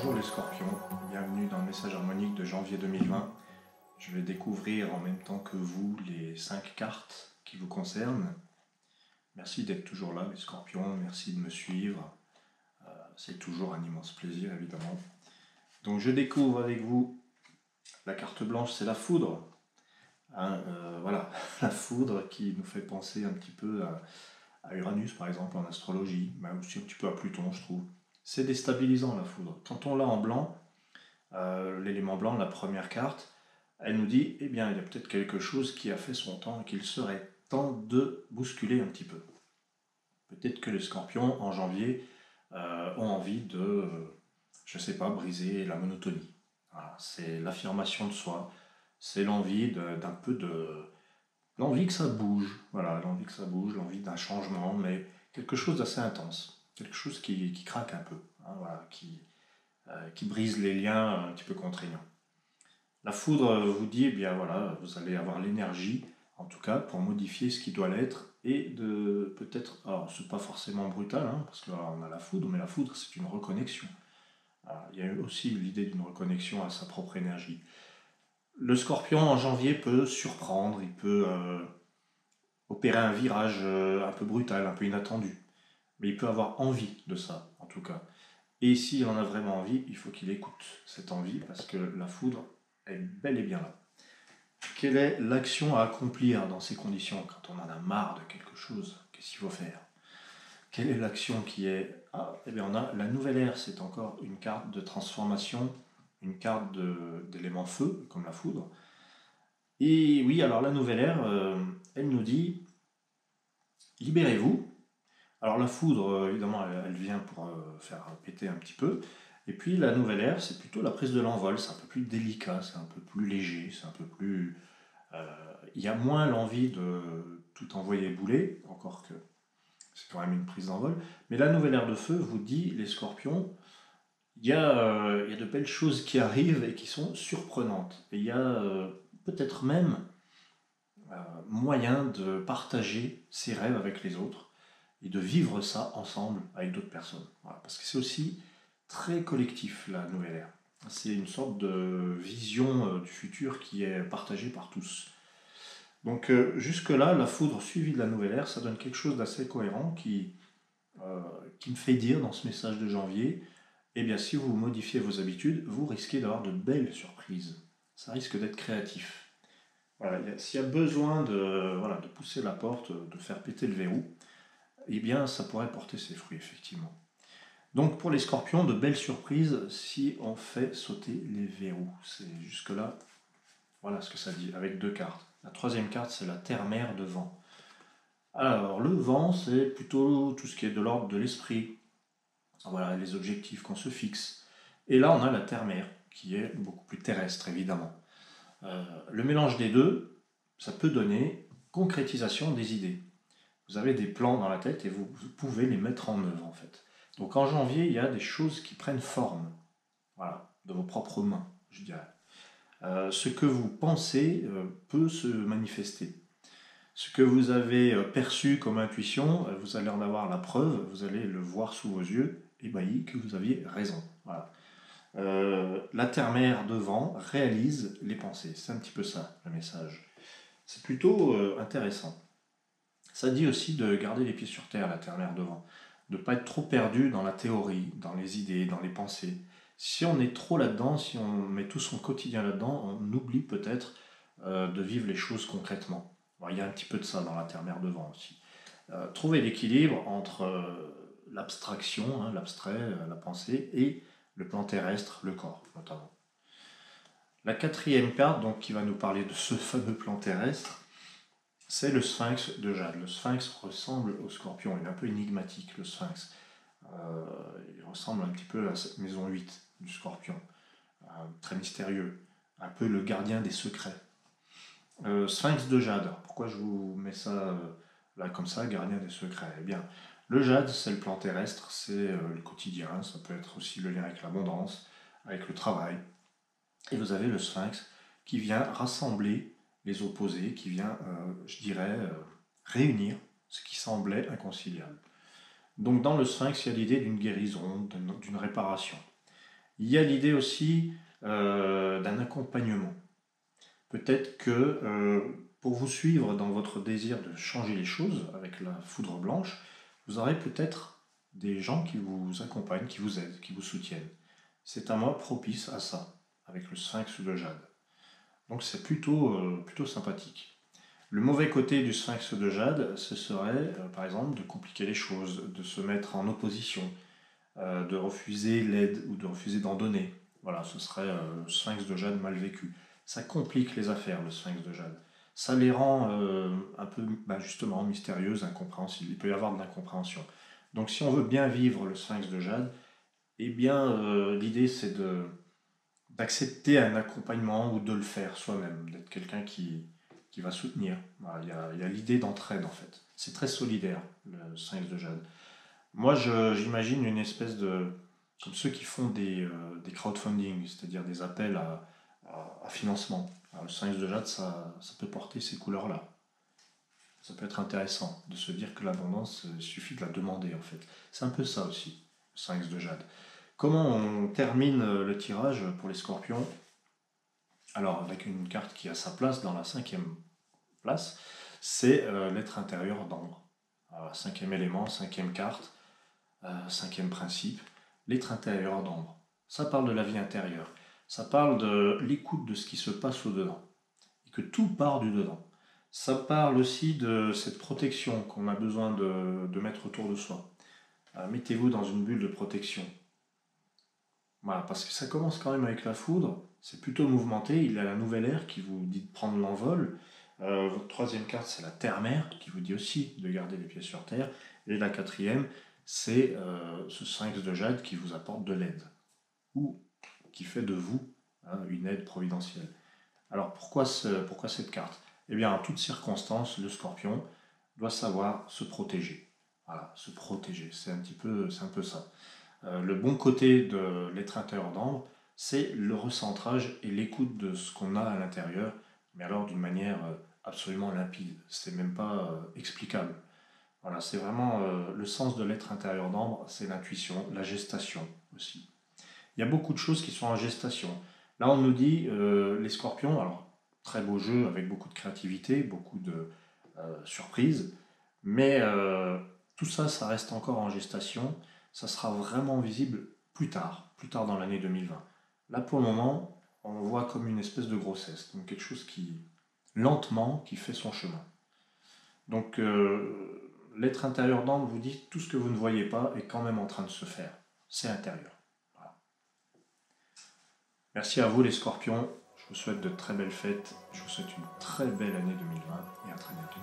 Bonjour les scorpions, bienvenue dans le message harmonique de janvier 2020. Je vais découvrir en même temps que vous les 5 cartes qui vous concernent. Merci d'être toujours là les scorpions, merci de me suivre. C'est toujours un immense plaisir évidemment. Donc je découvre avec vous la carte blanche, c'est la foudre. Voilà, la foudre qui nous fait penser un petit peu à Uranus par exemple en astrologie, mais aussi un petit peu à Pluton je trouve. C'est déstabilisant la foudre. Quand on l'a en blanc, l'élément blanc, la première carte, elle nous dit, eh bien, il y a peut-être quelque chose qui a fait son temps et qu'il serait temps de bousculer un petit peu. Peut-être que les scorpions, en janvier, ont envie de, je ne sais pas, briser la monotonie. Voilà, c'est l'affirmation de soi, c'est l'envie d'un peu de... L'envie que ça bouge, voilà, l'envie que ça bouge, l'envie d'un changement, mais quelque chose d'assez intense, quelque chose qui craque un peu, hein, voilà, qui brise les liens un petit peu contraignants. La foudre vous dit, eh bien voilà, vous allez avoir l'énergie, en tout cas, pour modifier ce qui doit l'être, et de peut-être, alors c'est pas forcément brutal, hein, parce qu'on a la foudre, mais la foudre c'est une reconnexion. Alors, il y a aussi l'idée d'une reconnexion à sa propre énergie. Le scorpion en janvier peut surprendre, il peut opérer un virage un peu brutal, un peu inattendu, mais il peut avoir envie de ça, en tout cas. Et s'il en a vraiment envie, il faut qu'il écoute cette envie, parce que la foudre est bel et bien là. Quelle est l'action à accomplir dans ces conditions, quand on en a marre de quelque chose? Qu'est-ce qu'il faut faire? Quelle est l'action qui est... Ah, eh bien on a la nouvelle ère, c'est encore une carte de transformation, une carte d'élément feu, comme la foudre. Et oui, alors la nouvelle ère, elle nous dit, libérez-vous. Alors la foudre, évidemment, elle vient pour faire péter un petit peu. Et puis la nouvelle ère, c'est plutôt la prise de l'envol, c'est un peu plus délicat, c'est un peu plus léger, c'est un peu plus... Il y a moins l'envie de tout envoyer bouler, encore que c'est quand même une prise d'envol. Mais la nouvelle ère de feu vous dit, les scorpions, il y a de belles choses qui arrivent et qui sont surprenantes. Et il y a peut-être même moyen de partager ses rêves avec les autres et de vivre ça ensemble avec d'autres personnes. Voilà, parce que c'est aussi très collectif, la nouvelle ère. C'est une sorte de vision du futur qui est partagée par tous. Donc jusque-là, la foudre suivie de la nouvelle ère, ça donne quelque chose d'assez cohérent qui me fait dire dans ce message de janvier, eh bien si vous modifiez vos habitudes, vous risquez d'avoir de belles surprises. Ça risque d'être créatif. Voilà, s'il y a besoin de pousser la porte, de faire péter le verrou, eh bien ça pourrait porter ses fruits, effectivement. Donc pour les scorpions, de belles surprises si on fait sauter les verrous. C'est jusque-là, voilà ce que ça dit, avec 2 cartes. La troisième carte, c'est la terre-mer de vent. Alors, le vent, c'est plutôt tout ce qui est de l'ordre de l'esprit. Voilà, les objectifs qu'on se fixe. Et là, on a la terre-mer, qui est beaucoup plus terrestre, évidemment. Le mélange des deux, ça peut donner concrétisation des idées. Vous avez des plans dans la tête et vous pouvez les mettre en œuvre, en fait. Donc en janvier, il y a des choses qui prennent forme. Voilà, de vos propres mains, je dirais. Ce que vous pensez peut se manifester. Ce que vous avez perçu comme intuition, vous allez en avoir la preuve, vous allez le voir sous vos yeux, ébahi que vous aviez raison. Voilà. La terre-mère devant réalise les pensées. C'est un petit peu ça, le message. C'est plutôt intéressant. Ça dit aussi de garder les pieds sur terre, la terre-mère devant. De ne pas être trop perdu dans la théorie, dans les idées, dans les pensées. Si on est trop là-dedans, si on met tout son quotidien là-dedans, on oublie peut-être de vivre les choses concrètement. Bon, il y a un petit peu de ça dans la terre-mère devant aussi. Trouver l'équilibre entre l'abstraction, hein, l'abstrait, la pensée, et le plan terrestre, le corps notamment. La quatrième carte, donc, qui va nous parler de ce fameux plan terrestre, c'est le sphinx de Jade. Le sphinx ressemble au scorpion, il est un peu énigmatique, le sphinx. Il ressemble un petit peu à cette maison 8 du scorpion, très mystérieux, un peu le gardien des secrets. Sphinx de Jade, pourquoi je vous mets ça là comme ça, gardien des secrets? Eh bien, le jade, c'est le plan terrestre, c'est le quotidien, ça peut être aussi le lien avec l'abondance, avec le travail. Et vous avez le sphinx qui vient rassembler les opposés, qui vient, je dirais, réunir ce qui semblait inconciliable. Donc dans le sphinx, il y a l'idée d'une guérison, d'une réparation. Il y a l'idée aussi d'un accompagnement. Peut-être que pour vous suivre dans votre désir de changer les choses avec la foudre blanche, vous aurez peut-être des gens qui vous accompagnent, qui vous aident, qui vous soutiennent. C'est un mois propice à ça, avec le sphinx de jade. Donc c'est plutôt sympathique. Le mauvais côté du sphinx de jade, ce serait par exemple de compliquer les choses, de se mettre en opposition, de refuser l'aide ou de refuser d'en donner. Voilà, ce serait le sphinx de jade mal vécu. Ça complique les affaires, le sphinx de jade. Ça les rend un peu justement mystérieuses, incompréhensibles. Il peut y avoir de l'incompréhension. Donc si on veut bien vivre le sphinx de jade, eh bien l'idée c'est d'accepter un accompagnement ou de le faire soi-même, d'être quelqu'un qui va soutenir. Voilà, il y a l'idée d'entraide en fait. C'est très solidaire, le sphinx de jade. Moi, j'imagine une espèce de... comme ceux qui font des crowdfunding, c'est-à-dire des appels à financement. Alors, le sphinx de jade, ça peut porter ces couleurs-là. Ça peut être intéressant de se dire que l'abondance, il suffit de la demander en fait. C'est un peu ça aussi, le sphinx de jade. Comment on termine le tirage pour les scorpions? Alors, avec une carte qui a sa place dans la 5e place, c'est l'être intérieur d'ambre. Alors, 5e élément, 5e carte, 5e principe, l'être intérieur d'ambre. Ça parle de la vie intérieure. Ça parle de l'écoute de ce qui se passe au-dedans. Et que tout part du dedans. Ça parle aussi de cette protection qu'on a besoin de mettre autour de soi. Mettez-vous dans une bulle de protection. Voilà, parce que ça commence quand même avec la foudre, c'est plutôt mouvementé, il y a la nouvelle ère qui vous dit de prendre l'envol. Votre 3e carte, c'est la terre-mère, qui vous dit aussi de garder les pieds sur terre. Et la 4e, c'est ce sphinx de jade qui vous apporte de l'aide, ou qui fait de vous une aide providentielle. Alors pourquoi cette carte? Eh bien, en toutes circonstances, le scorpion doit savoir se protéger. Voilà, se protéger, c'est un peu ça. Le bon côté de l'être intérieur d'ambre, c'est le recentrage et l'écoute de ce qu'on a à l'intérieur, mais alors d'une manière absolument limpide. C'est même pas explicable. Voilà, c'est vraiment le sens de l'être intérieur d'ambre, c'est l'intuition, la gestation aussi. Il y a beaucoup de choses qui sont en gestation. Là, on nous dit les scorpions, alors très beau jeu avec beaucoup de créativité, beaucoup de surprises, mais tout ça, ça reste encore en gestation. Ça sera vraiment visible plus tard dans l'année 2020. Là, pour le moment, on le voit comme une espèce de grossesse, donc quelque chose qui, lentement, qui fait son chemin. Donc, l'être intérieur d'Ambre vous dit tout ce que vous ne voyez pas est quand même en train de se faire. C'est intérieur. Voilà. Merci à vous les scorpions. Je vous souhaite de très belles fêtes. Je vous souhaite une très belle année 2020 et à très bientôt.